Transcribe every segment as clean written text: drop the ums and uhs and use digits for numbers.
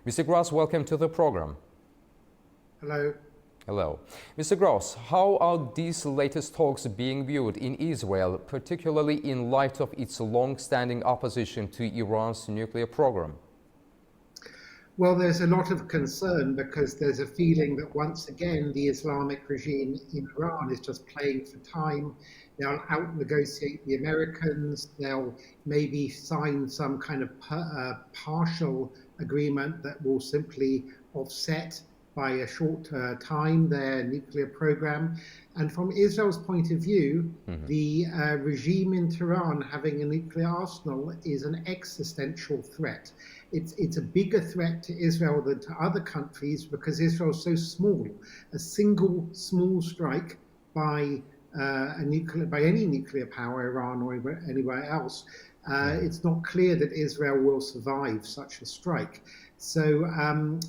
Mr. Gross, welcome to the program. Hello. Hello. Mr. Gross, how are these latest talks being viewed in Israel, particularly in light of its long-standing opposition to Iran's nuclear program? Well, there's a lot of concern because there's a feeling that once again the Islamic regime in Iran is just playing for time. They'll out-negotiate the Americans. They'll maybe sign some kind of partial agreement that will simply offset by a short time their nuclear program. And from Israel's point of view, the regime in Tehran having a nuclear arsenal is an existential threat. It's a bigger threat to Israel than to other countries because Israel is so small. A single small strike by any nuclear power, Iran or anywhere else, it's not clear that Israel will survive such a strike. So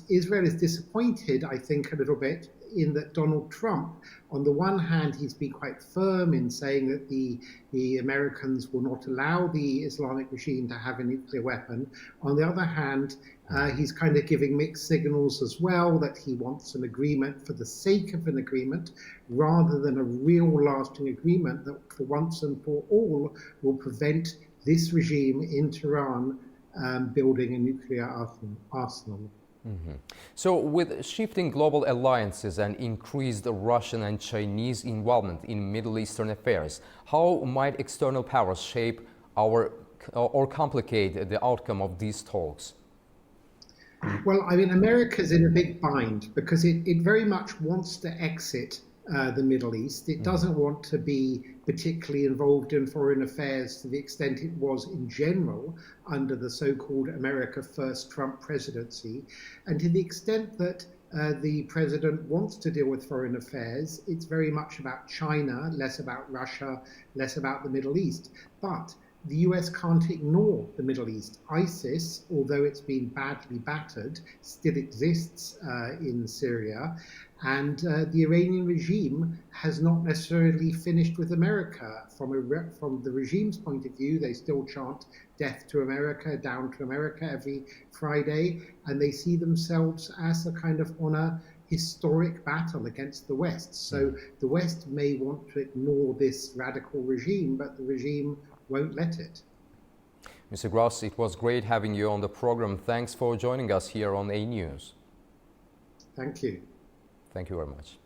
Israel is disappointed, I think, a little bit in that Donald Trump, on the one hand, he's been quite firm in saying that the Americans will not allow the Islamic regime to have a nuclear weapon. On the other hand, he's kind of giving mixed signals as well, that he wants an agreement for the sake of an agreement, rather than a real lasting agreement that for once and for all will prevent this regime in Tehran building a nuclear arsenal. So with shifting global alliances and increased Russian and Chinese involvement in Middle Eastern affairs, how might external powers shape or complicate the outcome of these talks? Well, I mean, America's in a big bind because it very much wants to exit the Middle East. It doesn't want to be particularly involved in foreign affairs to the extent it was in general under the so-called America First Trump presidency. And to the extent that the president wants to deal with foreign affairs, it's very much about China, less about Russia, less about the Middle East. But the US can't ignore the Middle East. ISIS, although it's been badly battered, still exists in Syria. And the Iranian regime has not necessarily finished with America. From the regime's point of view, they still chant death to America, down to America every Friday. And they see themselves as a kind of on a historic battle against the West. So the West may want to ignore this radical regime, but the regime won't let it. Mr. Gross, it was great having you on the program. Thanks for joining us here on A News. Thank you. Thank you very much.